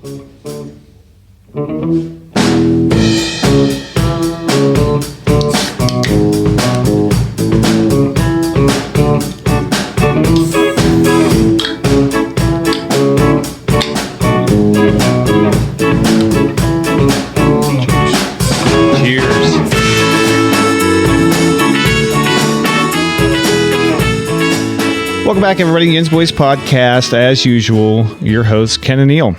Welcome back, everybody. YINZBOYZ podcast, as usual. Your hosts, Ken and Neil.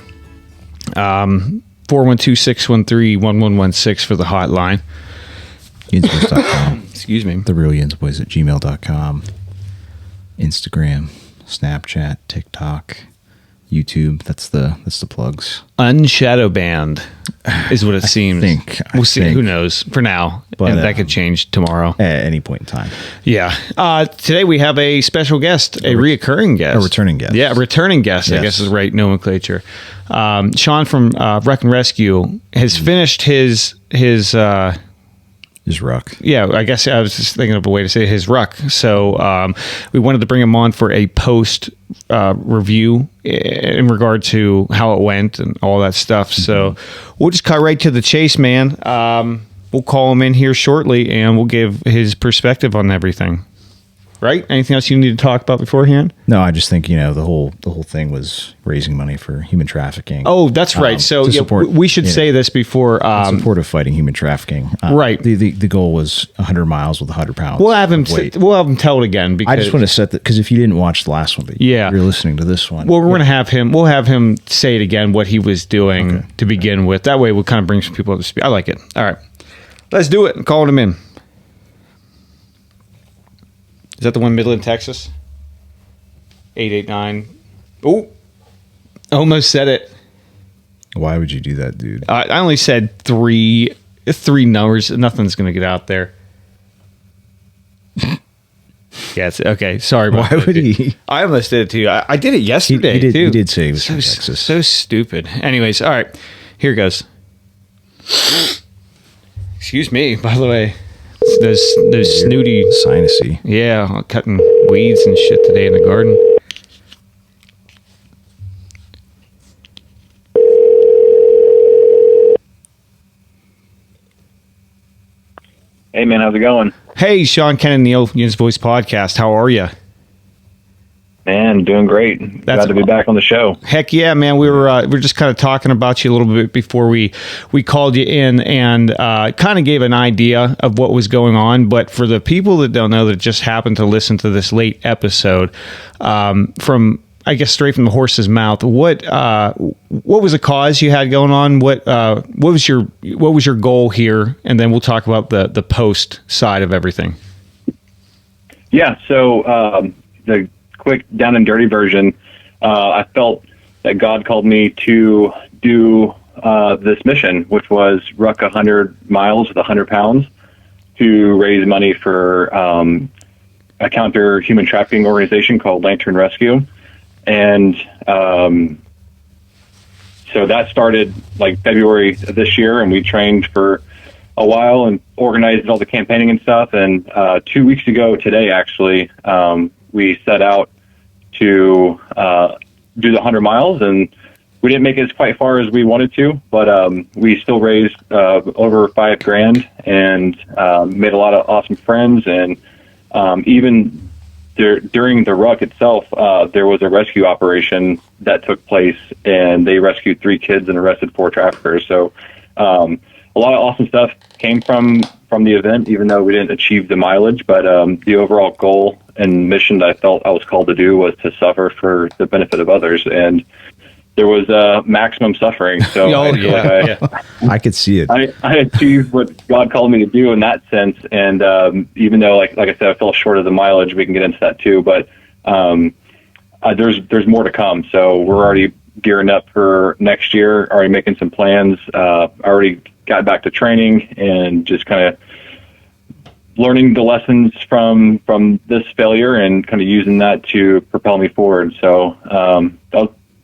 412-613-1116 for the hotline. YINZBOYZ.com. Excuse me. The real YINZBOYZ at gmail.com. Instagram, Snapchat, TikTok, YouTube. That's the plugs. Unshadow banned is what it seems. We'll see. Who knows? For now, but, and that could change tomorrow at any point in time. Yeah. Today we have a special guest, a reoccurring guest, a returning guest. Yeah, a returning guest. Yes. I guess is the right nomenclature. Sean from Ruck and Rescue has finished his ruck. Yeah, I guess I was just thinking of a way to say his ruck. So we wanted to bring him on for a post review in regard to how it went and all that stuff. Mm-hmm. So we'll just cut right to the chase, man. We'll call him in here shortly, and we'll give his perspective on everything. Right? Anything else you need to talk about beforehand? No, I just think, the whole thing was raising money for human trafficking. Oh, that's right. So support, we should say this before. Support of fighting human trafficking. Right. The goal was 100 miles with 100 pounds. We'll have him tell it again. Because I just want to set that, because if you didn't watch the last one, but you're listening to this one. Well, we're going to have him. We'll have him say it again, what he was doing to begin with. That way we'll kind of bring some people up to speed. I like it. All right. Let's do it. Call him in. Is that the one, Midland, Texas? 889. Oh, almost said it. Why would you do that, dude? I only said three numbers. Nothing's going to get out there. Yeah, it's okay. Sorry. Why would he? I almost did it to you. I did it yesterday, too. He did say he was from Texas. So stupid. Anyways, all right. Here goes. Excuse me, by the way. Those snooty sinusy. Yeah, cutting weeds and shit today in the garden. Hey man, how's it going? Hey, Sean, Ken, and Neil, YINZBOYZ podcast. How are you? Man, doing great. Glad to be back on the show. Heck yeah, man. We're just kind of talking about you a little bit before we called you in, and kind of gave an idea of what was going on. But for the people that don't know, that just happened to listen to this late episode, from I guess straight from the horse's mouth, what was the cause you had going on? What was your goal here? And then we'll talk about the post side of everything. Yeah. So the quick down and dirty version, I felt that God called me to do this mission, which was ruck 100 miles with 100 pounds to raise money for a counter human trafficking organization called Lantern Rescue. And so that started like February of this year, and we trained for a while and organized all the campaigning and stuff. And 2 weeks ago today, actually, we set out to do the 100 miles, and we didn't make it as quite far as we wanted to, but we still raised over $5,000 and made a lot of awesome friends. And even during the ruck itself, there was a rescue operation that took place, and they rescued 3 kids and arrested 4 traffickers. So a lot of awesome stuff came from the event, even though we didn't achieve the mileage. But the overall goal and mission that I felt I was called to do was to suffer for the benefit of others. And there was maximum suffering. So I could see it. I achieved what God called me to do in that sense. And even though, like I said, I fell short of the mileage, we can get into that too. But there's more to come. So we're already gearing up for next year, already making some plans. I already got back to training and just kind of learning the lessons from this failure and kind of using that to propel me forward. So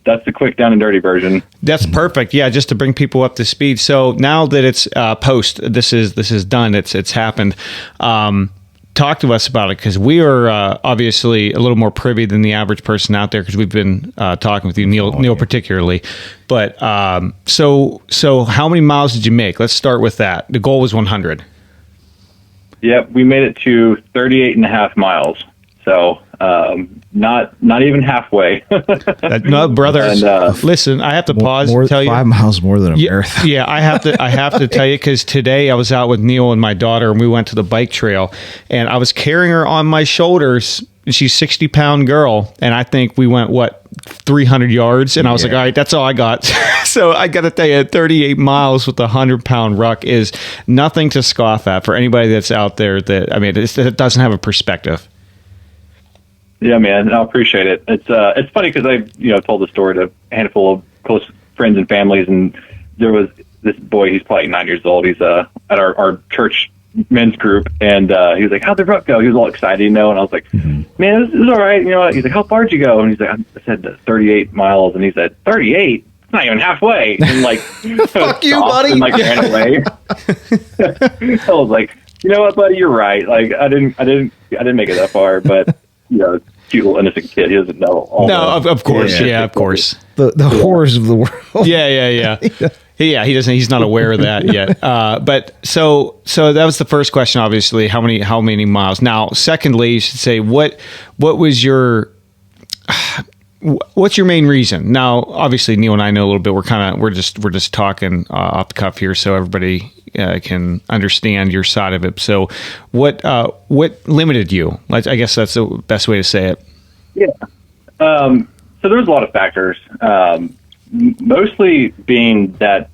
that's the quick down and dirty version. That's perfect. Yeah, just to bring people up to speed. So now that it's post, this is done. It's happened. Talk talk to us about it, because we are obviously a little more privy than the average person out there, because we've been talking with you, Neil particularly. But so how many miles did you make? Let's start with that. The goal was 100. Yep, we made it to 38 and a half miles. So not even halfway. No, brother. And, listen, I have to pause and tell you 5 miles more than a marathon. Yeah, I have to tell you, because today I was out with Neil and my daughter, and we went to the bike trail, and I was carrying her on my shoulders. She's a 60-pound girl, and I think we went 300 yards, and I was like, all right, that's all I got. So I got to tell you, 38 miles with a 100-pound ruck is nothing to scoff at for anybody that's out there. That, I mean, it doesn't have a perspective. Yeah, man, I appreciate it. It's funny because I told the story to a handful of close friends and families, and there was this boy. He's probably 9 years old. He's at our church men's group, and he was like, "How'd the ruck go?" He was all excited, and I was like, "Man, this is all right." He's like, "How far did you go?" And he's like, "I said 38 miles," and he said, "38? It's not even halfway." And like, fuck you, buddy. And like ran away. I was like, "You know what, buddy? You're right. Like, I didn't make it that far, but." Cute little innocent kid. He doesn't know all. No, of course. Yeah, of course. The horrors of the world. Yeah. Yeah, he doesn't. He's not aware of that yet. But so that was the first question. Obviously, how many miles? Now, secondly, you should say what was your what's your main reason? Now, obviously, Neil and I know a little bit. We're just talking off the cuff here, so everybody can understand your side of it. So, what limited you? I guess that's the best way to say it. Yeah. So there's a lot of factors. Mostly being that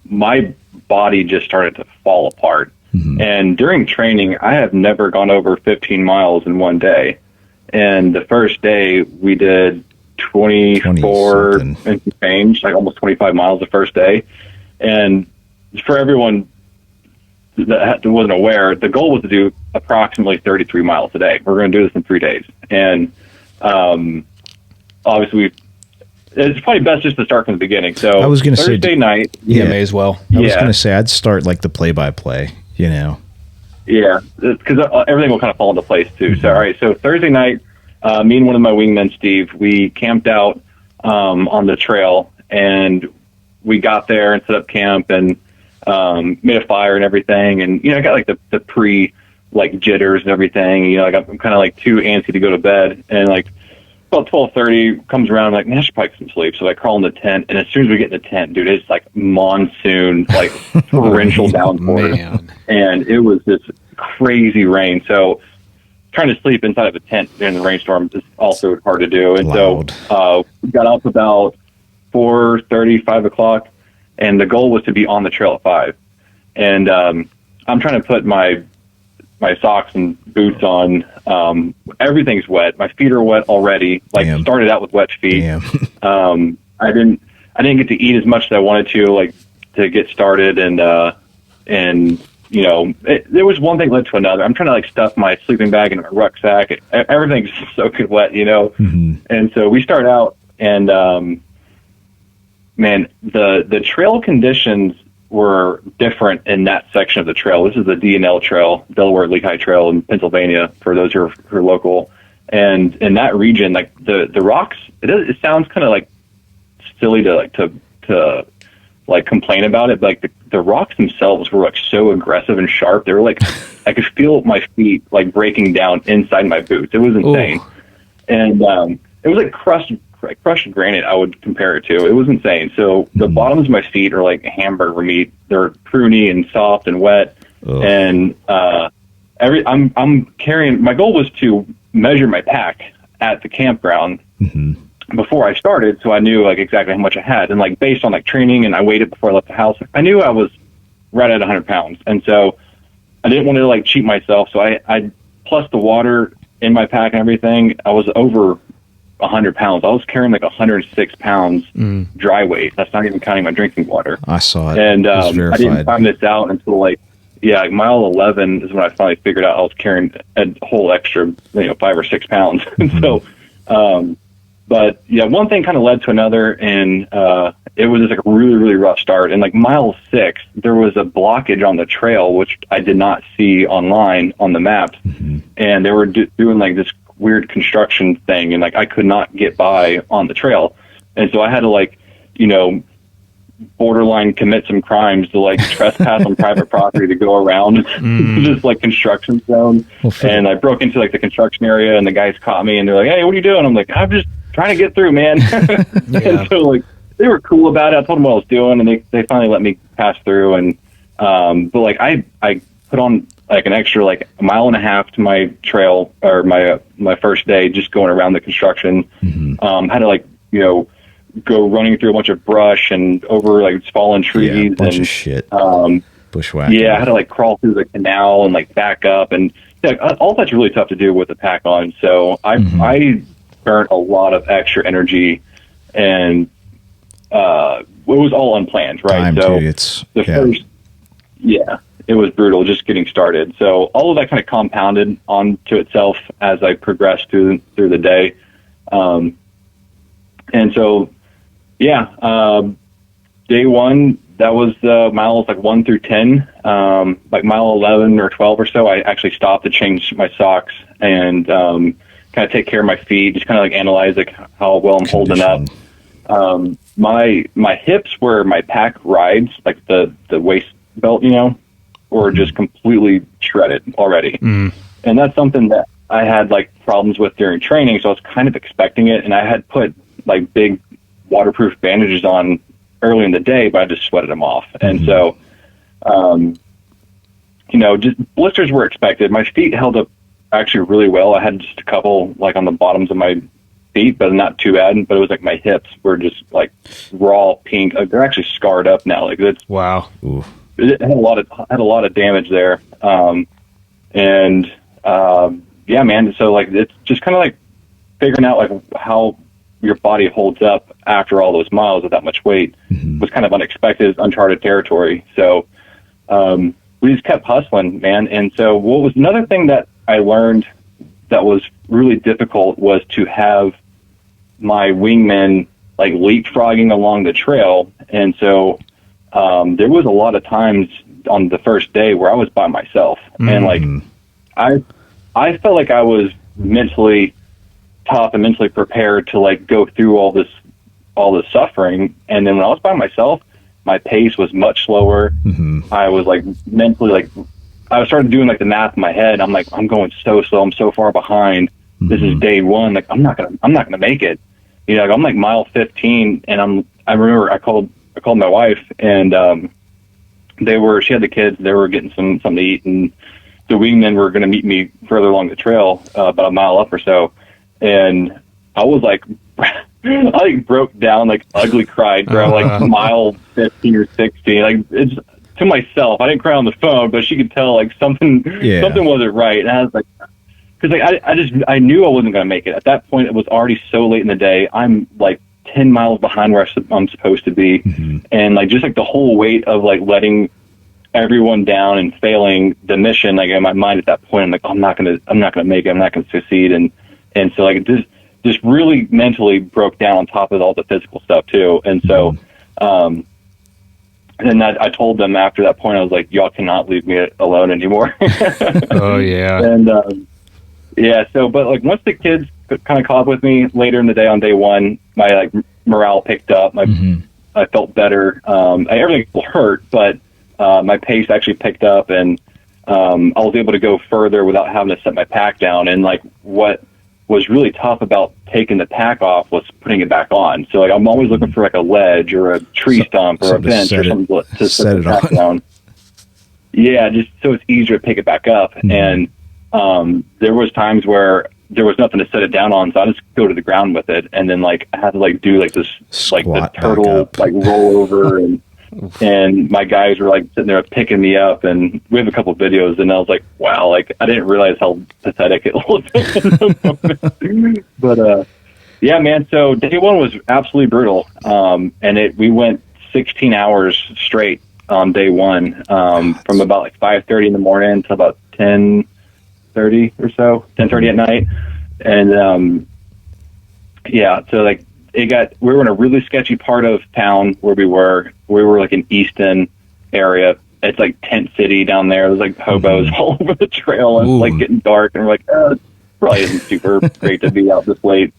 my body just started to fall apart. Mm-hmm. And during training, I have never gone over 15 miles in one day. And the first day we did 24 and change, like almost 25 miles the first day. And for everyone that wasn't aware, the goal was to do approximately 33 miles a day. We're going to do this in 3 days. And obviously, it's probably best just to start from the beginning. So I was going to say Thursday night. Yeah, may as well. I was going to say I'd start like the play-by-play, Yeah, because everything will kind of fall into place too. Mm-hmm. So all right, so Thursday night, me and one of my wingmen, Steve, we camped out on the trail, and we got there and set up camp and made a fire and everything. And I got like the pre jitters and everything. I'm kind of like too antsy to go to bed, and like about 12:30 comes around, I'm like, man, I should probably get some sleep. So I crawl in the tent, and as soon as we get in the tent, dude, it's like monsoon, like torrential downpour, and it was this crazy rain. So trying to sleep inside of a tent during the rainstorm is also hard to do. And so we got up about 4:30, 5 o'clock, and the goal was to be on the trail at 5. And I'm trying to put my socks and boots on. Everything's wet. My feet are wet already. Started out with wet feet. I didn't get to eat as much as I wanted to get started. And there was one thing led to another. I'm trying to stuff my sleeping bag in my rucksack. Everything's soaking wet, Mm-hmm. And so we start out, and man, the trail conditions were different in that section of the trail. This is the D&L Trail, Delaware Lehigh Trail in Pennsylvania, for those who are local. And in that region, the rocks, it sounds kind of silly to complain about it, but the rocks themselves were so aggressive and sharp. They were I could feel my feet breaking down inside my boots. It was insane. Ooh. And it was crushed granite, I would compare it to. It was insane. So the bottoms of my feet are like hamburger meat. They're pruny and soft and wet. Ugh. And I'm carrying. My goal was to measure my pack at the campground before I started, so I knew exactly how much I had. And based on training, and I weighed it before I left the house, I knew I was right at 100 pounds. And so I didn't want to cheat myself. So I plus the water in my pack and everything, I was over 100 pounds. I was carrying 106 pounds dry weight. That's not even counting my drinking water. I saw it. And I didn't find this out until mile 11 is when I finally figured out I was carrying a whole extra 5 or 6 pounds. So but one thing kind of led to another, and it was just like a really, really rough start. And like mile 6, there was a blockage on the trail, which I did not see online on the maps. And they were doing like this weird construction thing. And like, I could not get by on the trail. And so I had to like, you know, borderline commit some crimes to like trespass on private property to go around this like construction zone. And I broke into like the construction area, and the guys caught me and they're like, "Hey, what are you doing?" I'm like, "I'm just trying to get through, man." And so like they were cool about it. I told them what I was doing, and they finally let me pass through. And but like I put on like an extra like a mile and a half to my trail, or my first day, just going around the construction. Had to like, you know, go running through a bunch of brush and over like fallen trees, bunch and of shit. Bushwhacking. Yeah, I had to like crawl through the canal and like back up, and yeah, all that's really tough to do with the pack on. So I burnt a lot of extra energy, and it was all unplanned, right? Time so too. It's first, it was brutal just getting started. So all of that kind of compounded onto itself as I progressed through the day, and so. Day 1, that was miles like 1 through 10. Like mile 11 or 12 or so, I actually stopped to change my socks and kind of take care of my feet, just kind of like analyze like how well I'm holding up. My hips where my pack rides, like the waist belt, you know, were just completely shredded already. And that's something that I had like problems with during training, so I was kind of expecting it, and I had put like big waterproof bandages on early in the day, but I just sweated them off. And so, you know, just blisters were expected. My feet held up actually really well. I had just a couple like on the bottoms of my feet, but not too bad. But it was like my hips were just like raw pink. They're actually scarred up now. Like it's wow. It had a lot of damage there. Yeah, man. So like it's just kind of like figuring out like how your body holds up after all those miles with that much weight was kind of unexpected, uncharted territory. So we just kept hustling, man. And so what was another thing that I learned that was really difficult was to have my wingmen like leapfrogging along the trail. And so there was a lot of times on the first day where I was by myself, and like I felt like I was mentally tough and mentally prepared to like go through all this suffering. And then when I was by myself, my pace was much slower. I was like mentally, like I started doing like the math in my head. I'm like, I'm going so slow. I'm so far behind. This is day 1. Like I'm not gonna make it. You know, like, I'm like mile 15, and I remember I called my wife, and she had the kids. They were getting something to eat, and the wingmen were going to meet me further along the trail, about a mile up or so. And I was like, I like broke down, like ugly cried, bro, like mile 15 or 16. Like it's to myself. I didn't cry on the phone, but she could tell like something wasn't right. And I was like, because like I knew I wasn't going to make it. At that point, it was already so late in the day. I'm like 10 miles behind where I'm supposed to be, and like just like the whole weight of like letting everyone down and failing the mission, like in my mind at that point, I'm like, I'm not gonna make it. I'm not gonna succeed. And so like this just really mentally broke down on top of all the physical stuff too. And so, and I told them after that point, I was like, y'all cannot leave me alone anymore. Oh yeah. And so, but like once the kids kind of caught up with me later in the day on day 1, my like morale picked up. I felt better. Everything still hurt, but my pace actually picked up, and I was able to go further without having to set my pack down. And like what was really tough about taking the pack off was putting it back on. So like I'm always looking for like a ledge or a tree stump or a bench or something to set the pack down. Yeah, just so it's easier to pick it back up. And there was times where there was nothing to set it down on, so I just go to the ground with it, and then like I had to like do like this Squat like the turtle like roll over, and my guys were like sitting there picking me up, and we have a couple of videos, and I was like, wow, like I didn't realize how pathetic it was. But yeah, man. So day 1 was absolutely brutal, and we went 16 hours straight on day 1, from about like 5:30 in the morning to about 10:30 or so, 10:30 at night. And yeah, so like we were in a really sketchy part of town where we were like in Easton area. It's like tent city down there. There's like hobos all over the trail, and it's like getting dark, and we're like, it probably isn't super great to be out this late.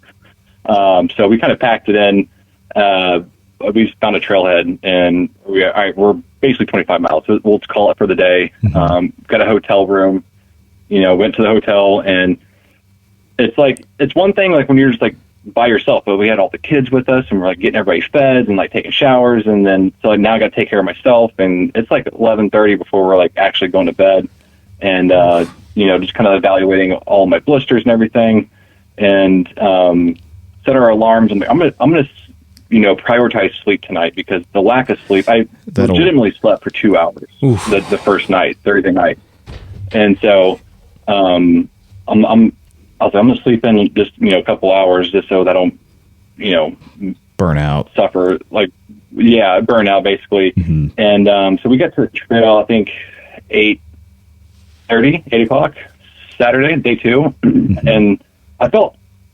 So we kind of packed it in. We just found a trailhead, and we're basically 25 miles. So we'll call it for the day. Got a hotel room, went to the hotel, and it's one thing like when you're just like by yourself, but we had all the kids with us, and we're like getting everybody fed and like taking showers, and then so like now I got to take care of myself, and it's like 11:30 before we're like actually going to bed, and just kind of evaluating all my blisters and everything, and set our alarms. And I'm gonna prioritize sleep tonight, because the lack of sleep, I legitimately slept for 2 hours the first night, Thursday night, and so I was like, I'm going to sleep in just, a couple hours just so that I don't, burn out, suffer, burn out basically. And so we got to the trail, I think 8 o'clock, Saturday, day 2. And I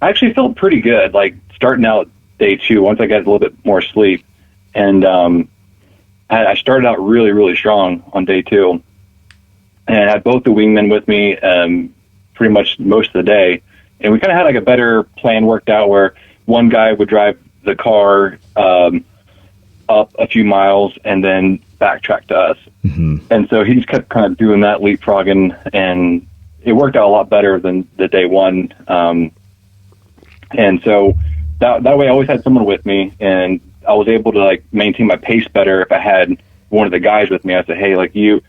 actually felt pretty good, like starting out day 2, once I got a little bit more sleep. And I started out really, really strong on day 2. And I had both the wingmen with me pretty much most of the day, and we kind of had like a better plan worked out where one guy would drive the car up a few miles and then backtrack to us. And so he just kept kind of doing that, leapfrogging, and it worked out a lot better than the day 1. And so that way I always had someone with me, and I was able to like maintain my pace better if I had one of the guys with me. I said, hey, like, you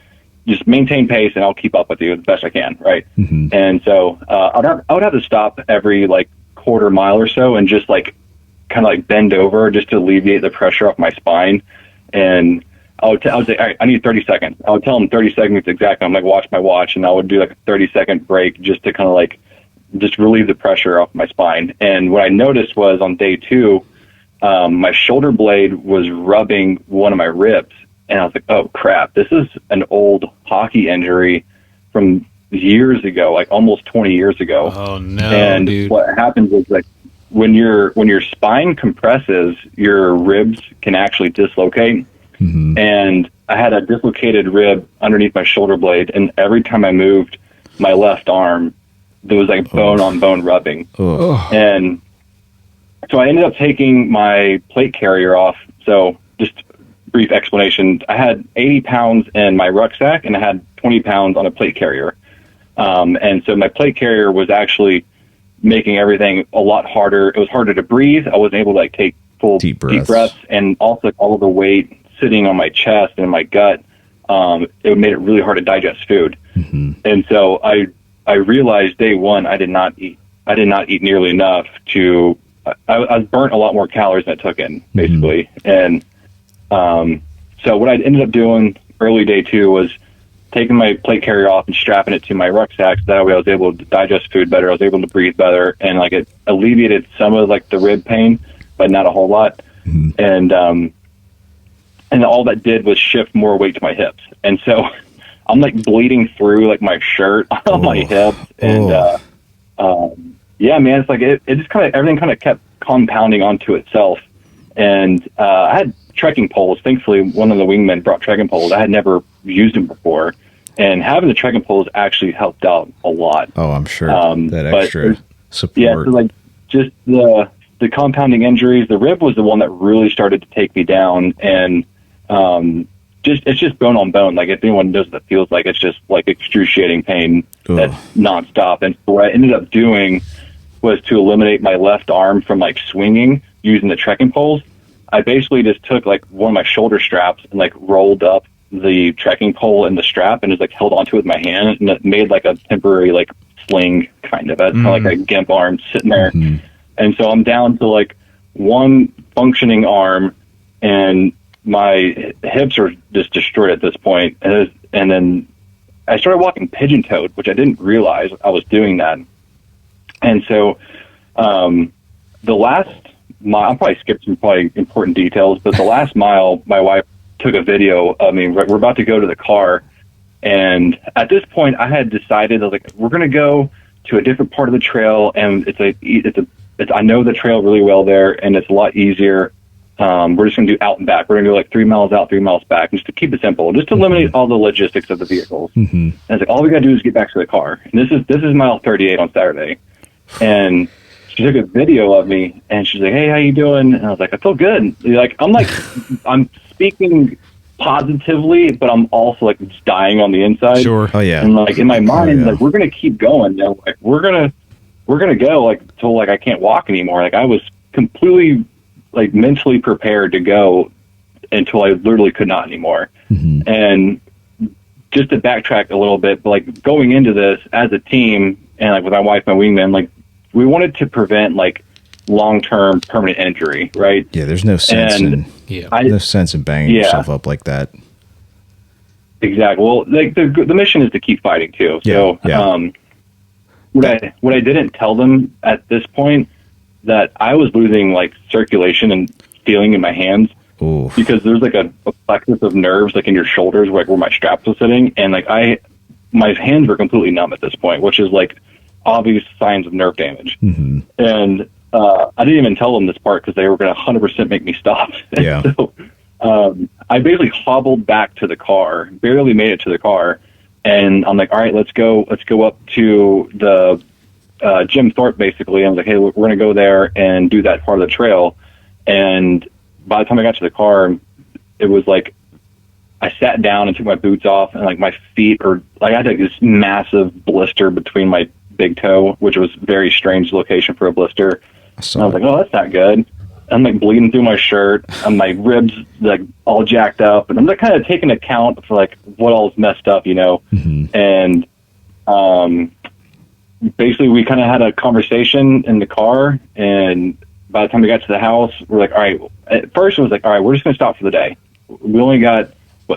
just maintain pace and I'll keep up with you as best I can. Right. And so, I would have to stop every like quarter mile or so and just like kind of like bend over just to alleviate the pressure off my spine. And I would say, all right, I need 30 seconds. I would tell them 30 seconds exactly. I'm like, watch my watch. And I would do like a 30-second break just to kind of like, just relieve the pressure off my spine. And what I noticed was on day 2, my shoulder blade was rubbing one of my ribs. And I was like, oh, crap, this is an old hockey injury from years ago, like almost 20 years ago. Oh, no, and dude. What happens is, like, when your spine compresses, your ribs can actually dislocate. And I had a dislocated rib underneath my shoulder blade, and every time I moved my left arm, there was like bone-on-bone rubbing. And so I ended up taking my plate carrier off. So just brief explanation, I had 80 pounds in my rucksack, and I had 20 pounds on a plate carrier. And so my plate carrier was actually making everything a lot harder. It was harder to breathe. I wasn't able to like take full deep breaths, and also all of the weight sitting on my chest and my gut, it made it really hard to digest food. And so I realized day 1, I did not eat nearly enough to, I was burnt a lot more calories than I took in, basically. And so what I ended up doing early day 2 was taking my plate carrier off and strapping it to my rucksack. So that way I was able to digest food better. I was able to breathe better, and like it alleviated some of like the rib pain, but not a whole lot. And all that did was shift more weight to my hips. And so I'm like bleeding through like my shirt on my hips. And, yeah, man, it's like, it just kind of, everything kind of kept compounding onto itself. And, I had trekking poles. Thankfully, one of the wingmen brought trekking poles. I had never used them before. And having the trekking poles actually helped out a lot. Oh, I'm sure. That extra support. Yeah, so like just the compounding injuries, the rib was the one that really started to take me down. And, it's just bone on bone. Like if anyone knows what it feels like, it's just like excruciating pain that's nonstop. And what I ended up doing was to eliminate my left arm from like swinging using the trekking poles. I basically just took like one of my shoulder straps and like rolled up the trekking pole in the strap and just like held onto it with my hand, and it made like a temporary like sling kind of, kind of like a gimp arm sitting there. And so I'm down to like one functioning arm, and my hips are just destroyed at this point. And then I started walking pigeon-toed, which I didn't realize I was doing that. And so the last mile, I'll probably skip some probably important details, but the last mile, my wife took a video of me. We're about to go to the car. And at this point, I had decided, I was like, we're going to go to a different part of the trail, and it's a I know the trail really well there, and it's a lot easier. We're just going to do out and back. We're going to do like 3 miles out, 3 miles back, just to keep it simple, just to eliminate all the logistics of the vehicles. And it's like, all we got to do is get back to the car. And this is mile 38 on Saturday. And she took a video of me, and she's like, "Hey, how you doing?" And I was like, "I feel good." I'm speaking positively, but I'm also like just dying on the inside. Sure. Oh yeah. And like in my mind, like we're gonna keep going. You know? Like we're gonna go like till like I can't walk anymore. Like I was completely like mentally prepared to go until I literally could not anymore. And just to backtrack a little bit, but like going into this as a team and like with my wife, my wingman, like we wanted to prevent like long-term permanent injury, right? Yeah, there's no sense no sense in banging yourself up like that. Exactly. Well, like the mission is to keep fighting too. So, what I didn't tell them at this point that I was losing like circulation and feeling in my hands. Ooh. Because there's like a plexus of nerves like in your shoulders, like where my straps was sitting, and like my hands were completely numb at this point, which is like obvious signs of nerve damage. And I didn't even tell them this part because they were going to 100% make me stop. Yeah. So I basically hobbled back to the car, barely made it to the car, and I'm like, all right, let's go up to the Jim Thorpe, basically. I was like, hey, we're going to go there and do that part of the trail. And by the time I got to the car, it was like I sat down and took my boots off, and like my feet are like I had like this massive blister between my big toe, which was a very strange location for a blister. And I was like, oh, that's not good. I'm like bleeding through my shirt, and my ribs like all jacked up, and I'm like kind of taking account for like what all's messed up, you know. And basically we kind of had a conversation in the car, and by the time we got to the house, we're like, all right. At first it was like, all right, we're just going to stop for the day. We only got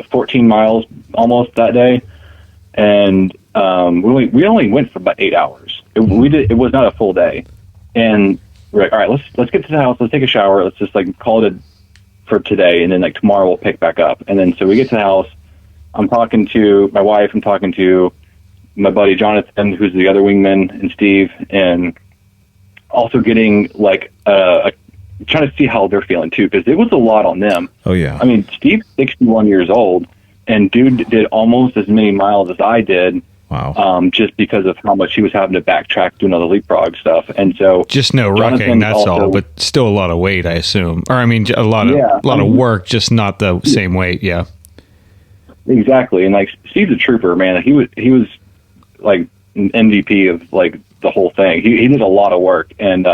14 miles almost that day, and we only went for about 8 hours. It was not a full day, and we're like, all right, let's get to the house, let's take a shower, let's just like call it for today, and then like tomorrow we'll pick back up. And then so we get to the house. I'm talking to my wife, I'm talking to my buddy Jonathan, who's the other wingman, and Steve, and also getting like trying to see how they're feeling too, because it was a lot on them. Oh yeah. I mean, Steve's 61 years old, and dude did almost as many miles as I did. Wow. Just because of how much he was having to backtrack doing all the leapfrog stuff. And so just no rucking, that's all, but still a lot of weight, I assume. Or I mean, a lot of work, just not the same weight. Yeah. Exactly. And like Steve's a trooper, man. He was like an MVP of like the whole thing. He did a lot of work, and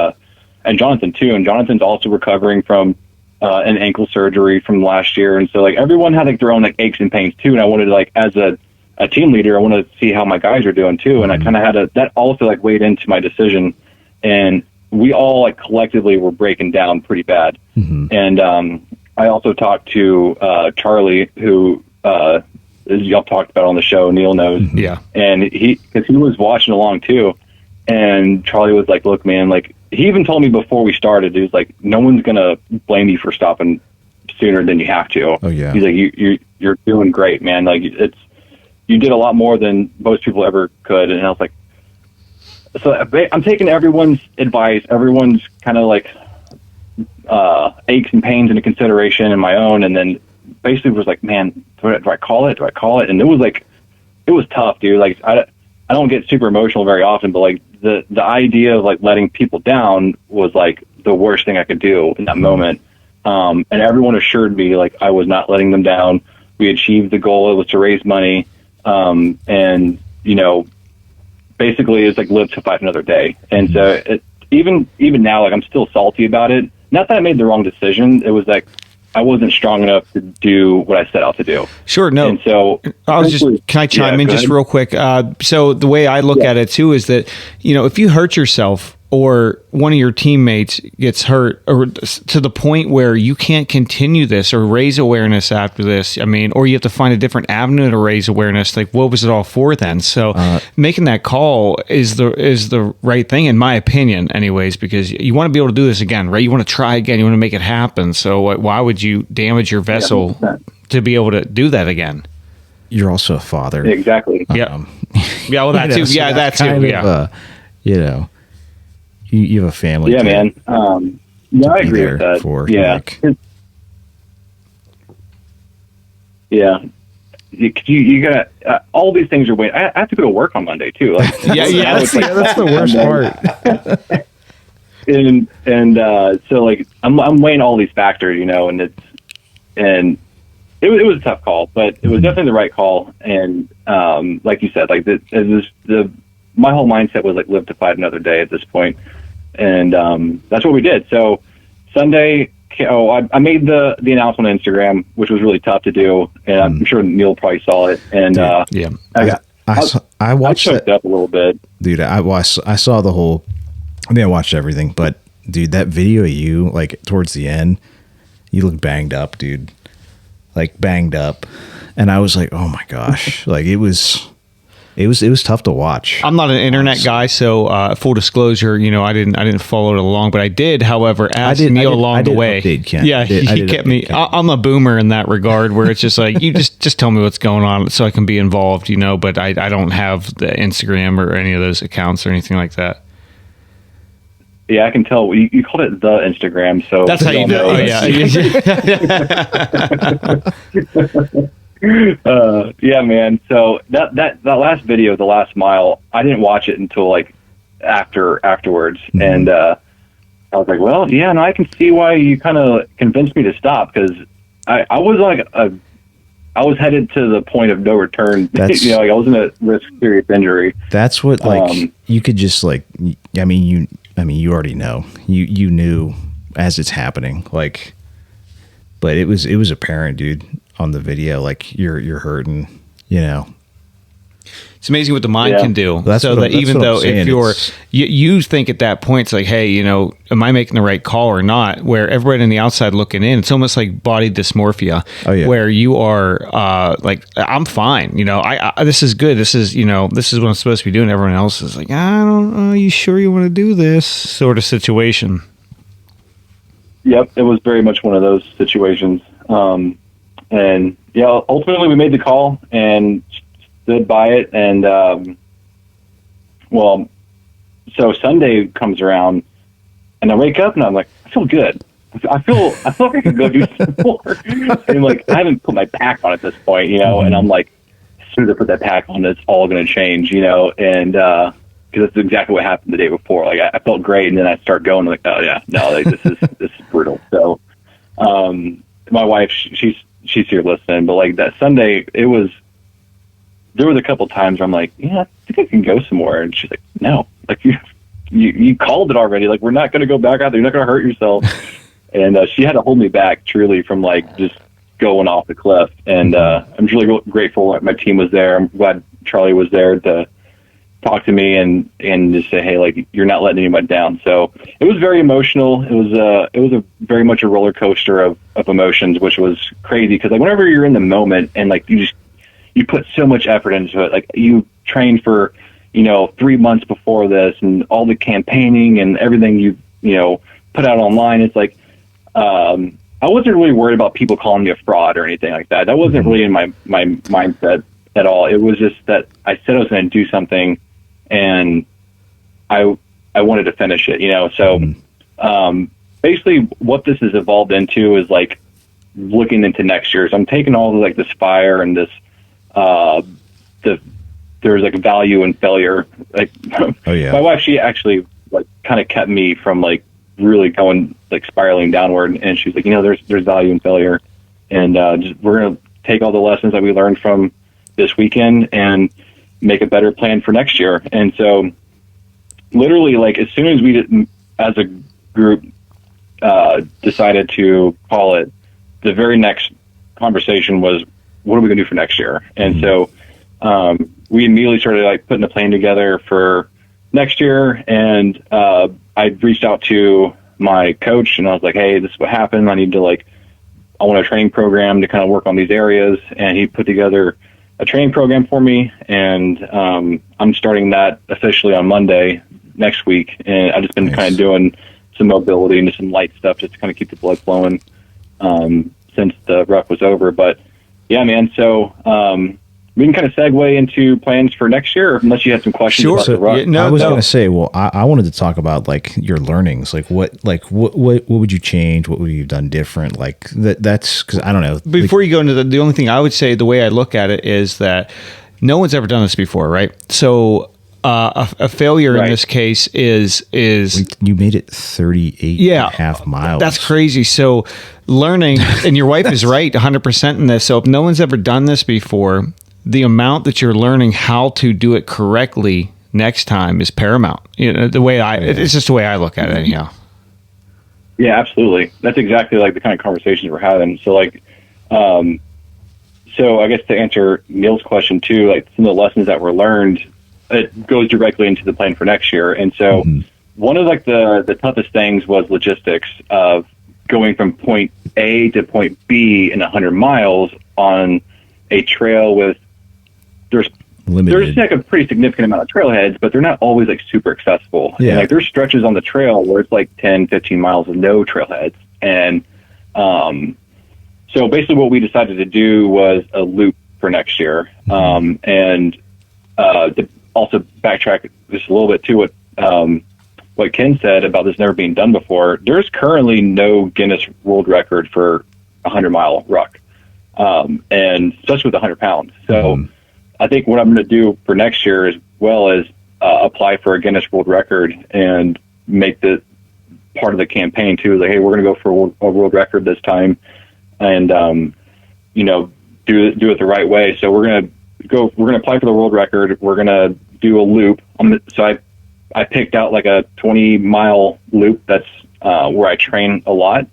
Jonathan too. And Jonathan's also recovering from an ankle surgery from last year. And so like everyone had like their own like aches and pains too. And I wanted to like, as a team leader, I wanted to see how my guys are doing too. And I kind of had that also like weighed into my decision. And we all like collectively were breaking down pretty bad. And I also talked to Charlie, who y'all talked about on the show, Neil knows. Yeah. And because he was watching along too. And Charlie was like, look, man, like he even told me before we started, he was like, no one's going to blame you for stopping sooner than you have to. Oh yeah. He's like, you're doing great, man. Like you did a lot more than most people ever could. And I was like, so I'm taking everyone's advice, everyone's kind of like aches and pains into consideration and my own. And then basically was like, man, do I call it? And it was tough, dude. Like I don't get super emotional very often, but like the idea of like letting people down was like the worst thing I could do in that moment. And everyone assured me like I was not letting them down. We achieved the goal. It was to raise money. And you know, basically it's like live to fight another day. And so even now, like I'm still salty about it. Not that I made the wrong decision. It was like I wasn't strong enough to do what I set out to do. Sure. No. And so can I chime in just real quick? So the way I look at it too is that, you know, if you hurt yourself or one of your teammates gets hurt or to the point where you can't continue this or raise awareness after this, I mean, or you have to find a different avenue to raise awareness, like what was it all for then? So making that call is the right thing, in my opinion, anyways, because you want to be able to do this again, right? You want to try again. You want to make it happen. So why would you damage your vessel to be able to do that again? You're also a father. Exactly. Yeah. Yeah. Well, that too. So Yeah. That too. Yeah. You know, you have a family. Yeah, man. Yeah, I agree with that. Yeah. Yeah. You got all these things are waiting. I have to go to work on Monday too. Like, yeah, that's the worst part. and so like I'm weighing all these factors, and it was a tough call, but it was definitely the right call. And like you said, like my whole mindset was like live to fight another day at this point, and that's what we did. So Sunday. I made the announcement on Instagram, which was really tough to do, and I'm sure Neil probably saw it. And I watched it up a little bit, dude. I saw the whole. I mean, I watched everything, but dude, that video of you, like towards the end, you look banged up, dude, like banged up, and I was like, oh my gosh, like it was tough to watch. I'm not an internet guy, so full disclosure, I didn't follow it along, but I did, however, ask Neil along the way. Yeah, he kept me. I'm a boomer in that regard, where it's just like you just tell me what's going on so I can be involved, But I don't have the Instagram or any of those accounts or anything like that. Yeah, I can tell. You called it the Instagram, so that's how you know. Yeah, man. So that last video, the last mile, I didn't watch it until like afterwards, and I was like, well, yeah, no, I can see why you kind of convinced me to stop, because I was like I was headed to the point of no return. Like I was going to risk serious injury. That's what you could just like. I mean, you already know. You knew as it's happening, like, but it was apparent, dude, on the video, like you're hurting, It's amazing what the mind can do. That's so that even though if you think at that point, it's like, hey, am I making the right call or not? Where everybody on the outside looking in, it's almost like body dysmorphia, where you are like, I'm fine. This is good. This is this is what I'm supposed to be doing. Everyone else is like, I don't know. You sure you want to do this sort of situation? Yep, it was very much one of those situations. And yeah, ultimately we made the call and stood by it. And, so Sunday comes around and I wake up and I'm like, I feel good. I feel like I could go do some more. And like, I haven't put my pack on at this point, and I'm like, as soon as I put that pack on, it's all going to change, and, cause that's exactly what happened the day before. Like I felt great. And then I start going like, oh yeah, no, like this is brutal. So, my wife, she's here listening, but like that Sunday, there was a couple times where I'm like, yeah, I think I can go some more. And she's like, no, like you called it already. Like, we're not going to go back out there. You're not going to hurt yourself. And she had to hold me back truly from like just going off the cliff. And I'm really grateful that my team was there. I'm glad Charlie was there to talk to me and just say, hey, like, you're not letting anybody down. So it was very emotional. It was a very much a roller coaster of emotions, which was crazy. Because like whenever you're in the moment and like you put so much effort into it, like you trained for 3 months before this and all the campaigning and everything you put out online. It's like I wasn't really worried about people calling me a fraud or anything like that. That wasn't really in my mindset at all. It was just that I said I was going to do something and I wanted to finish it, So basically what this has evolved into is like looking into next year. So I'm taking all the, like this fire and this there's like value in failure. Like my wife, she actually like kind of kept me from like really going like spiraling downward, and she's like, there's value in failure, and we're gonna take all the lessons that we learned from this weekend and make a better plan for next year. And so literally like as soon as we as a group decided to call it, the very next conversation was, what are we gonna do for next year? And so we immediately started like putting a plan together for next year. And I reached out to my coach and I was like, hey, this is what happened. I want a training program to kind of work on these areas. And he put together a training program for me. And I'm starting that officially on Monday next week. And I've just been kind of doing some mobility and some light stuff just to kind of keep the blood flowing since the ruck was over. But yeah, man. So we can kind of segue into plans for next year, unless you had some questions Sure. about the So, ruck. yeah, no, I was going to say, well, I wanted to talk about like your learnings, like what would you change? What would you have done different? Like that's because I don't know. Before you go into the only thing I would say, the way I look at it is that no one's ever done this before, right? So a failure in Right. this case is you made it 38 yeah, and a half miles. That's crazy. So learning, and your wife is right 100% in this. So if no one's ever done this before, the amount that you're learning how to do it correctly next time is paramount. You know, the way it's just the way I look at it anyhow. Yeah, absolutely. That's exactly like the kind of conversations we're having. So like, so I guess to answer Neil's question too, like some of the lessons that were learned, it goes directly into the plan for next year. And so one of like the toughest things was logistics of going from point A to point B in 100 miles on a trail with there's like a pretty significant amount of trailheads, but they're not always like super accessible. Yeah. And, like there's stretches on the trail where it's like 10, 15 miles of no trailheads. And so basically what we decided to do was a loop for next year. And to also backtrack just a little bit to what Ken said about this never being done before, there's currently no Guinness World Record for a 100-mile ruck, and especially with 100 pounds. So I think what I'm going to do for next year as well is apply for a Guinness World Record and make the part of the campaign too. Like, hey, we're going to go for a world record this time, and you know, do it the right way. So we're going to apply for the world record. We're going to do a loop. So I picked out like a 20-mile loop. That's where I train a lot.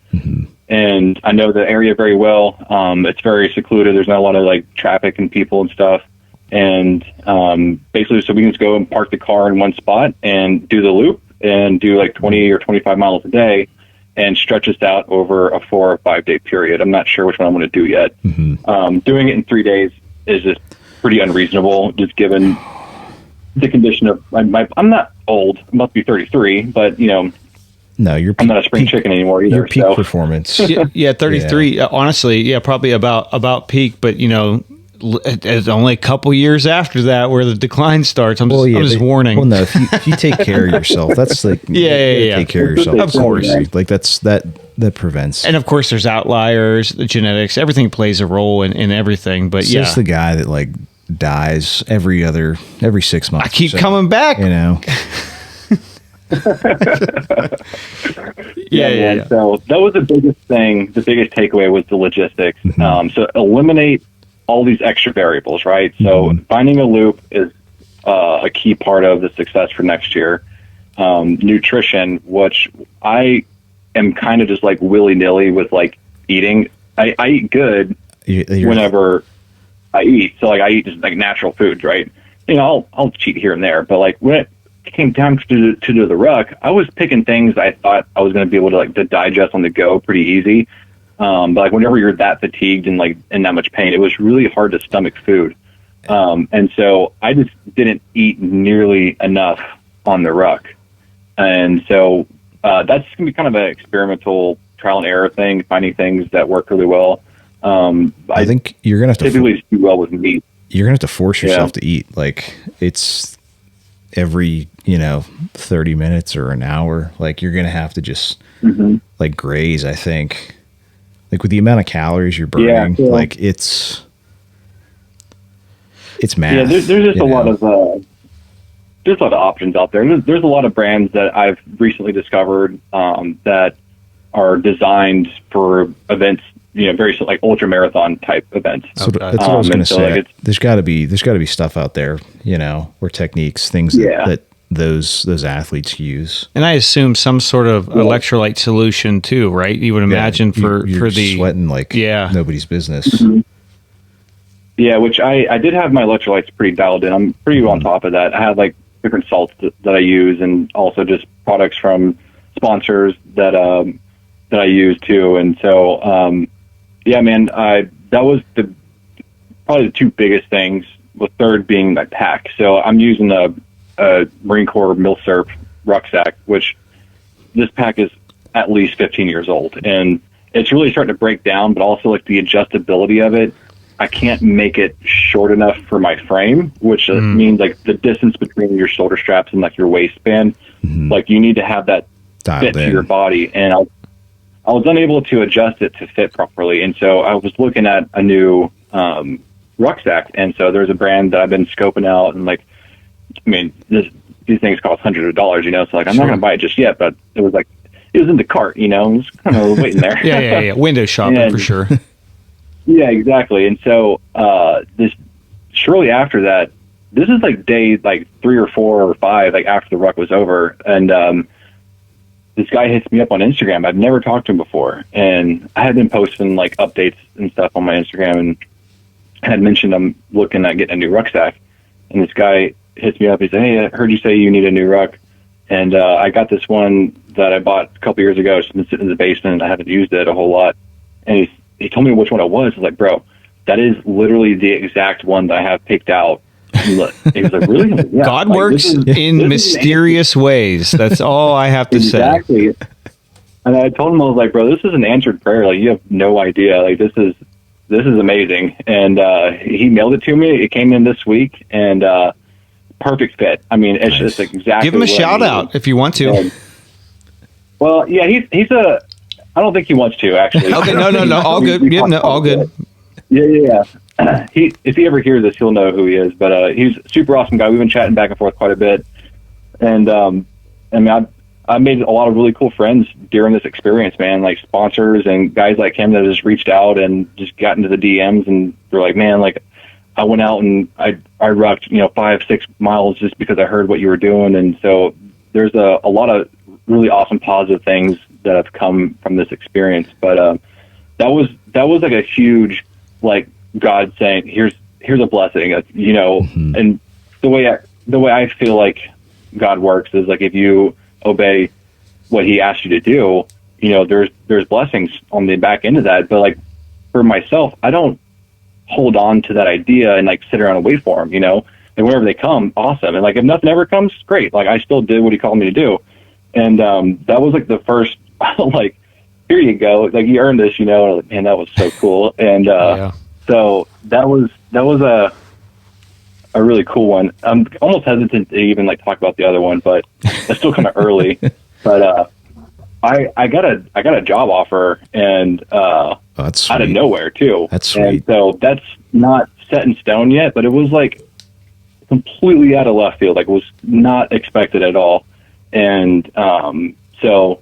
And I know the area very well. It's very secluded. There's not a lot of like traffic and people and stuff. And basically, so we can just go and park the car in one spot and do the loop and do like 20 or 25 miles a day and stretch this out over a 4 or 5 day period. I'm not sure which one I'm going to do yet. Doing it in 3 days is just pretty unreasonable, just given the condition of I'm not old. I'm about to be 33, but you know, no, you're I'm not a spring chicken anymore either. Your peak performance. Yeah, 33. Honestly, yeah, probably about peak. But you know, it's only a couple years after that where the decline starts. I'm just warning. Well, no, if you take care of yourself, that's like yeah. Take care of yourself, Of course. Like that prevents. And of course, there's outliers, the genetics, everything plays a role in everything. But yeah, it's the guy that like dies every 6 months. I keep coming back. You know. Yeah. So that was the biggest thing. The biggest takeaway was the logistics. So eliminate all these extra variables, right? So finding a loop is a key part of the success for next year. Nutrition, which I am kind of just like willy-nilly with like eating. I eat good whenever I eat. So like I eat just like natural foods, right? You know, I'll cheat here and there, but like when it came down to do the ruck, I was picking things I thought I was going to be able to like to digest on the go pretty easy. But like whenever you're that fatigued and like in that much pain, it was really hard to stomach food. And so I just didn't eat nearly enough on the ruck. And so that's going to be kind of an experimental trial and error thing, finding things that work really well. I think you're going to have to typically do well with meat. You're going to have to force yourself to eat. Like it's every, 30 minutes or an hour. Like you're going to have to just like graze, I think. Like with the amount of calories you're burning, like it's math. Yeah, there's just a lot of there's a lot of options out there. There's a lot of brands that I've recently discovered that are designed for events, very like ultra marathon type events. So that's what I was going to say. Like there's got to be stuff out there, or techniques, things that those athletes use. And I assume some sort of electrolyte solution too, right? You would imagine for the sweating like nobody's business. Yeah, which I did have my electrolytes pretty dialed in. I'm pretty on top of that. I had like different salts that I use, and also just products from sponsors that I use too. And so, yeah, man, that was probably the two biggest things. The third being my pack. So I'm using a Marine Corps Milsurp rucksack, which this pack is at least 15 years old, and it's really starting to break down. But also like the adjustability of it I can't make it short enough for my frame, which means like the distance between your shoulder straps and like your waistband, like you need to have that Dialed fit to in. your body. And I was unable to adjust it to fit properly. And so I was looking at a new rucksack. And so there's a brand that I've been scoping out, and like, I mean, these things cost hundreds of dollars, you know, so like, I'm not going to buy it just yet, but it was in the cart, you know, it was kind of waiting there. Yeah. Window shopping for sure. Yeah, exactly. And so this shortly after that, this is like day like 3 or 4 or 5, like after the ruck was over, and this guy hits me up on Instagram. I've never talked to him before, and I had been posting like updates and stuff on my Instagram, and I had mentioned I'm looking at getting a new rucksack. And this guy hits me up. He said, "Hey, I heard you say you need a new ruck, and I got this one that I bought a couple years ago. It's been sitting in the basement, and I haven't used it a whole lot." And he told me which one it was. I was like, "Bro, that is literally the exact one that I have picked out." And he was like, "Really?" Like, yeah. God like, works in mysterious ways. That's all I have to exactly. say. And I told him, I was like, "Bro, this is an answered prayer. Like, you have no idea. Like, this is amazing." And he mailed it to me. It came in this week, and perfect fit. I mean, it's just exactly. Give him a shout out if you want to. And, well, yeah, he's a. I don't think he wants to actually. Okay, no, all good. Yeah, no, all good. Yeah. If he ever hears this, he'll know who he is. But he's a super awesome guy. We've been chatting back and forth quite a bit, and I mean, I made a lot of really cool friends during this experience, man. Like sponsors and guys like him that just reached out and just got into the DMs, and they're like, "Man, like I went out and I rucked 5-6 miles just because I heard what you were doing." And so there's a lot of really awesome positive things that have come from this experience. But that was like a huge, like, God saying, here's a blessing, and the way I feel like God works is like, if you obey what he asks you to do, there's blessings on the back end of that. But like for myself, I don't hold on to that idea and like sit around and wait for them, and whenever they come, awesome. And like, if nothing ever comes, great. Like I still did what he called me to do. And that was like the first, like, here you go. Like you earned this, and man, that was so cool. And so that was a really cool one. I'm almost hesitant to even like talk about the other one, but it's still kind of early. But I got a job offer, and that's out of nowhere too. That's sweet. And so that's not set in stone yet, but it was like completely out of left field. Like it was not expected at all. And so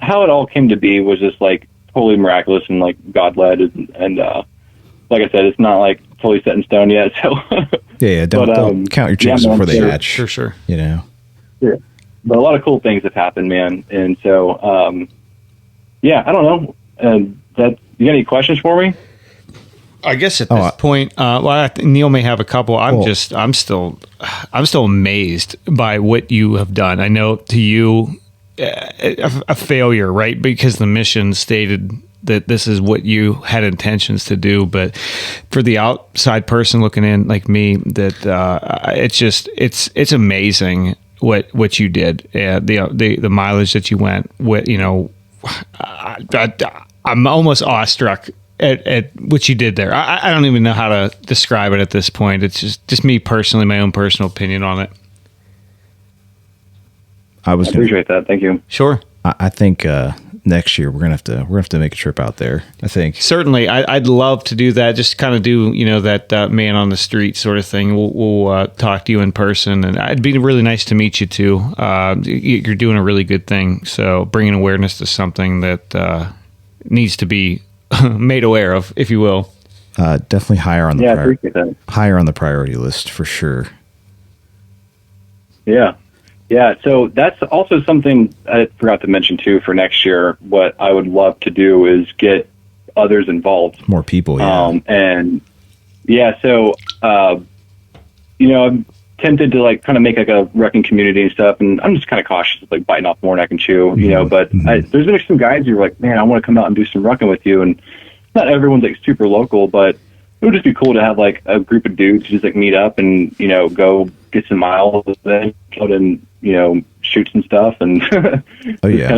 how it all came to be was just like totally miraculous and like God led, and like I said, it's not like fully set in stone yet. So don't count your chickens before they hatch. Sure. Yeah, but a lot of cool things have happened, man. And so I don't know. That you got any questions for me? I guess at this point, I think Neil may have a couple. I'm still amazed by what you have done. I know to you, a failure, right? Because the mission stated that this is what you had intentions to do. But for the outside person looking in, like me, that it's amazing what you did. The mileage that you went with, I'm almost awestruck at what you did there. I don't even know how to describe it at this point. It's just me personally, my own personal opinion on it. I appreciate that. Thank you. Sure. I think next year we're gonna have to make a trip out there. I think certainly I'd love to do that. Just kind of do that man on the street sort of thing. We'll talk to you in person, and it'd be really nice to meet you too. You're doing a really good thing. So bringing awareness to something that needs to be made aware of, if you will. Definitely higher on the appreciate that. Higher on the priority list for sure. Yeah. So that's also something I forgot to mention too for next year. What I would love to do is get others involved, more people. So I'm tempted to like kind of make like a wrecking community and stuff, and I'm just kind of cautious of like biting off more than I can chew, but there's been some guys who are like, man, I want to come out and do some wrecking with you. And not everyone's like super local, but it would just be cool to have like a group of dudes just like meet up and, go get some miles and shoot some stuff and kind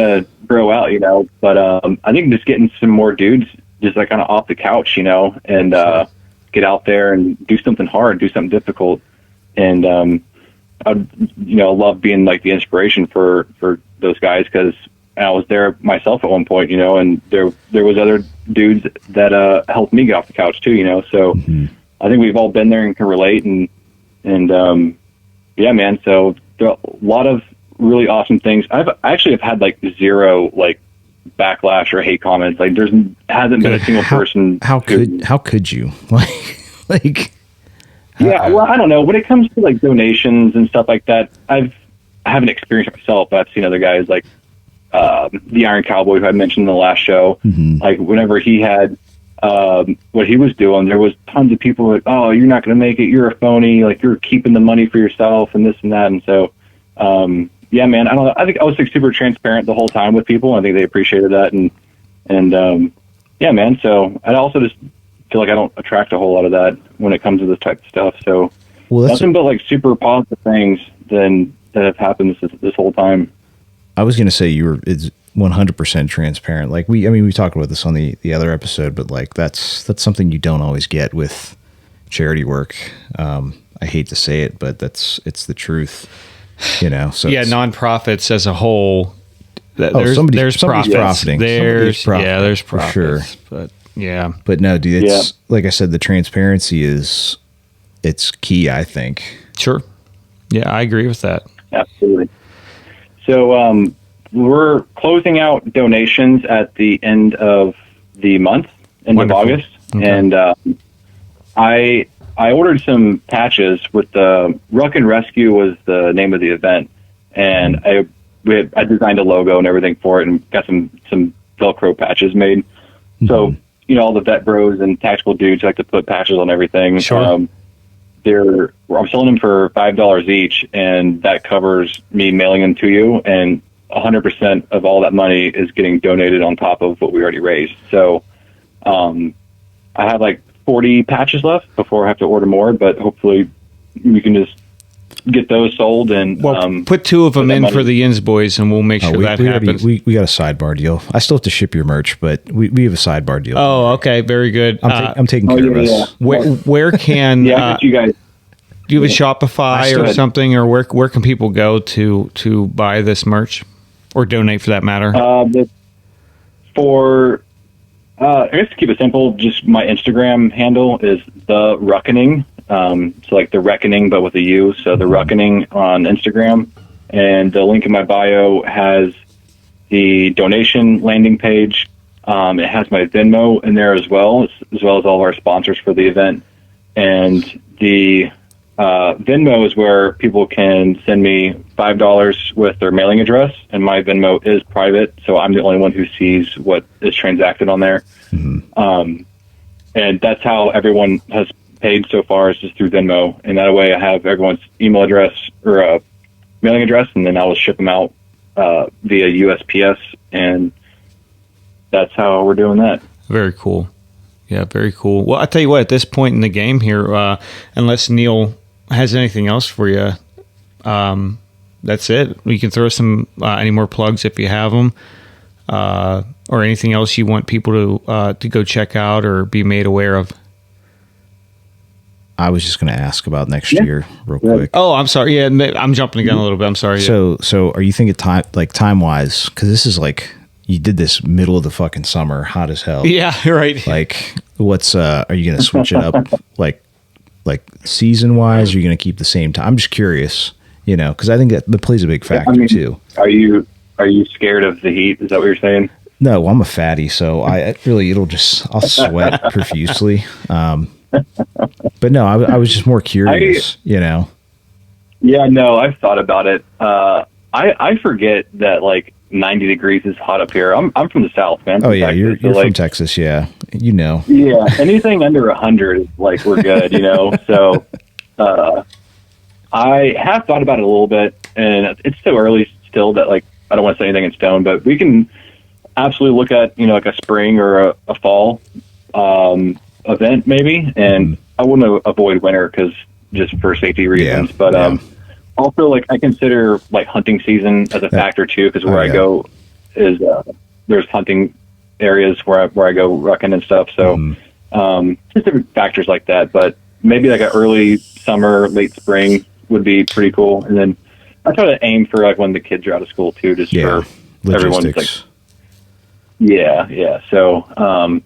of grow out, but I think just getting some more dudes just like kind of off the couch, and get out there and do something hard, do something difficult. And I'd love being like the inspiration for those guys, because I was there myself at one point, and there was other dudes that helped me get off the couch too, so I think we've all been there and can relate, and yeah, man. So there are a lot of really awesome things. I actually have had like zero like backlash or hate comments. Like hasn't been a single person. How could you like? Yeah, well, I don't know. When it comes to like donations and stuff like that, I haven't experienced it myself, but I've seen other guys like the Iron Cowboy, who I mentioned in the last show. Like whenever he had what he was doing, there was tons of people like, "Oh, you're not going to make it. You're a phony. Like you're keeping the money for yourself and this and that." And so, yeah, man, I don't know. I think I was like super transparent the whole time with people. I think they appreciated that, and yeah, man. So I also just feel like I don't attract a whole lot of that when it comes to this type of stuff. So nothing but like super positive things that have happened this whole time. I was going to say it's 100% transparent. Like we talked about this on the other episode, but like that's something you don't always get with charity work. I hate to say it, but it's the truth, So yeah, nonprofits as a whole, there's somebody's profits. profiting. There's profits, for sure. But yeah, but no, dude, it's like I said, the transparency it's key, I think. Sure. Yeah, I agree with that. Absolutely. So we're closing out donations at the end of the month, end of August, and I ordered some patches with the Ruck and Rescue was the name of the event, and I designed a logo and everything for it, and got some Velcro patches made. So all the vet bros and tactical dudes like to put patches on everything. Sure. I'm selling them for $5 each, and that covers me mailing them to you, and 100% of all that money is getting donated on top of what we already raised. So I have like 40 patches left before I have to order more, but hopefully we can just get those sold and put 2 of them in for the YINZBOYZ, and we'll make sure that happens. We got a sidebar deal. I still have to ship your merch, but we have a sidebar deal. Oh, okay, very good. I'm taking care of us. Where can I got you guys. Do you have a Shopify or something, or where can people go to buy this merch or donate for that matter? I guess to keep it simple, just my Instagram handle is The Ruckening. So like The Reckoning, but with a U. So The Ruckening on Instagram. And the link in my bio has the donation landing page. It has my Venmo in there as well as all of our sponsors for the event. And the Venmo is where people can send me $5 with their mailing address, and my Venmo is private, so I'm the only one who sees what is transacted on there. And that's how everyone has paid so far, is just through Venmo, and that way I have everyone's email address or mailing address, and then I will ship them out via USPS, and that's how we're doing that. Very cool. Yeah, very cool. Well, I tell you what, at this point in the game here, unless Neil has anything else for you, that's it. We can throw some any more plugs if you have them, or anything else you want people to go check out or be made aware of. I was just going to ask about next year real quick. Oh, I'm sorry. Yeah, I'm jumping again a little bit. I'm sorry. So are you thinking time wise? Because this is like, you did this middle of the fucking summer, hot as hell. Yeah, right. Like, what's are you going to switch it up? like season wise, are you going to keep the same time? I'm just curious, because I think that plays a big factor too. Are you scared of the heat? Is that what you're saying? No, I'm a fatty, so I'll sweat profusely. But no, I was just more curious, Yeah, no, I've thought about it. I forget that like 90 degrees is hot up here. I'm from the South, man. Oh yeah, Texas, you're from Texas, yeah. Yeah, anything under 100 is like we're good, So I have thought about it a little bit, and it's so early still that like I don't want to say anything in stone, but we can absolutely look at like a spring or a fall event maybe, and I wouldn't avoid winter because just for safety reasons, but also like I consider like hunting season as a factor too, because where I go is there's hunting areas where I go rucking and stuff. So just different factors like that. But maybe like an early summer, late spring would be pretty cool. And then I try to aim for like when the kids are out of school too, just for everyone's like, yeah. So,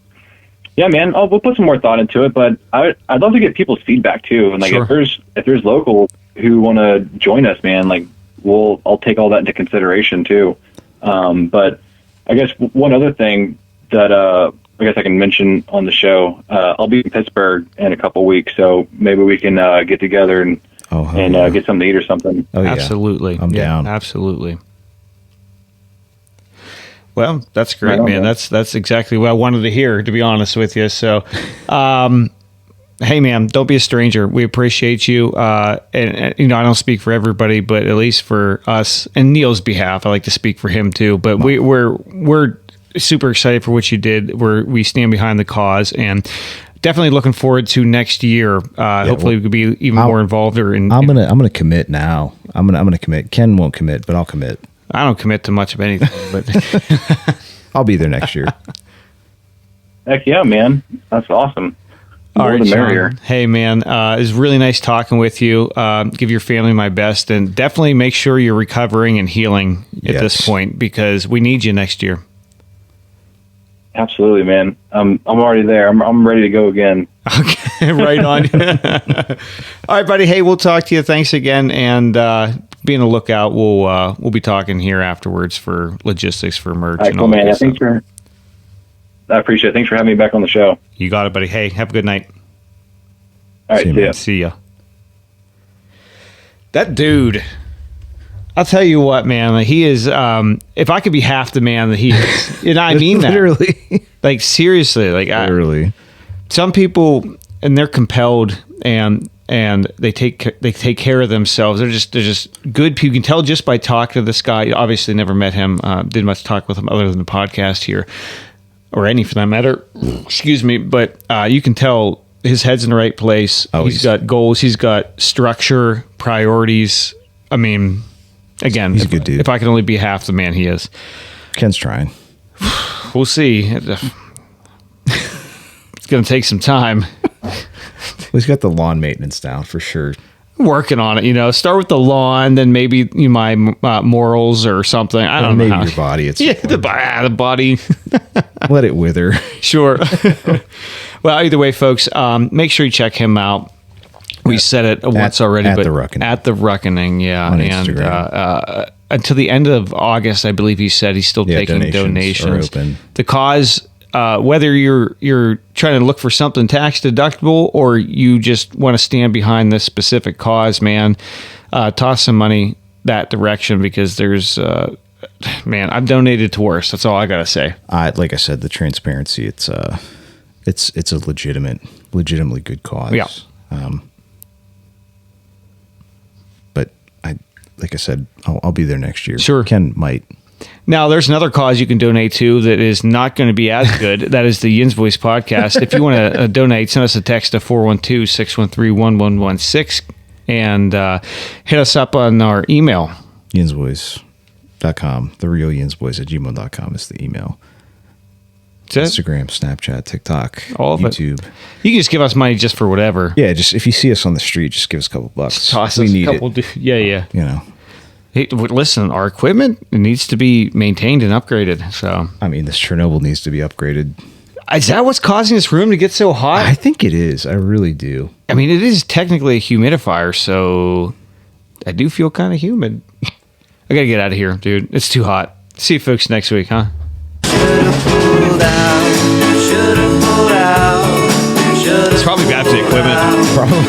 yeah, man, we'll put some more thought into it, but I'd love to get people's feedback too. And like, if there's locals who want to join us, man, like I'll take all that into consideration too. But I guess one other thing that, I guess I can mention on the show, I'll be in Pittsburgh in a couple weeks, so maybe we can get together and get something to eat or something. Oh, yeah. Absolutely. I'm down. Absolutely. Well, that's great, man. That's exactly what I wanted to hear, to be honest with you. So, hey, man, don't be a stranger. We appreciate you. And I don't speak for everybody, but at least for us and Neil's behalf, I like to speak for him too. But we're super excited for what you did. We stand behind the cause and definitely looking forward to next year. Hopefully we could be even more involved. I'm gonna commit now. I'm gonna commit. Ken won't commit, but I'll commit. I don't commit to much of anything, but I'll be there next year. Heck yeah, man. That's awesome. All right, Sean. Hey, man, it was really nice talking with you. Give your family my best, and definitely make sure you're recovering and healing at this point, because we need you next year. Absolutely, man. I'm already there. I'm ready to go again. Okay, right on. All right, buddy. Hey, we'll talk to you. Thanks again, and be on the lookout. We'll be talking here afterwards for logistics for merch. All right, cool, man. I appreciate it. Thanks for having me back on the show. You got it, buddy. Hey, have a good night. All right, see ya. That dude, I'll tell you what, man. He is. If I could be half the man that he is, and I mean that literally, like seriously, like literally. Some people, and they're compelled, and they take care of themselves. They're just good people. You can tell just by talking to this guy. Obviously, never met him. Didn't much talk with him other than the podcast here, or any for that matter. Excuse me, but you can tell his head's in the right place. He's got goals. He's got structure, priorities. I mean, again, he's a good dude. If I could only be half the man he is. Ken's trying. We'll see. It's going to take some time. He's got the lawn maintenance down for sure. Working on it, start with the lawn, then maybe my morals or something. I don't know. Maybe your body. The body. Let it wither. Sure. Well, either way, folks, make sure you check him out. We said it once already, but at the Reckoning, yeah. On and Instagram. Until the end of August, I believe he said he's still taking donations. Are open. The cause, whether you're trying to look for something tax deductible or you just want to stand behind this specific cause, man, toss some money that direction, because there's, man, I've donated to worse. That's all I gotta say. Like I said, the transparency. It's a legitimately good cause. Yeah. But like I said, I'll be there next year. Sure. Ken might. Now, there's another cause you can donate to that is not going to be as good. That is the YINZBOYZ podcast. If you want to donate, send us a text to 412-613-1116 and hit us up on our email. YINZBOYZ.com. The real YINZBOYZ at gmail.com is the email. Instagram, Snapchat, TikTok, all of YouTube. You can just give us money just for whatever. Yeah, just if you see us on the street, just give us a couple bucks. Just toss us a couple. Yeah. Hey, listen, our equipment needs to be maintained and upgraded. So, I mean, this Chernobyl needs to be upgraded. Is that what's causing this room to get so hot? I think it is. I really do. I mean, it is technically a humidifier, so I do feel kind of humid. I gotta get out of here, dude. It's too hot. See you folks next week, huh? It's probably bad for the equipment. Probably.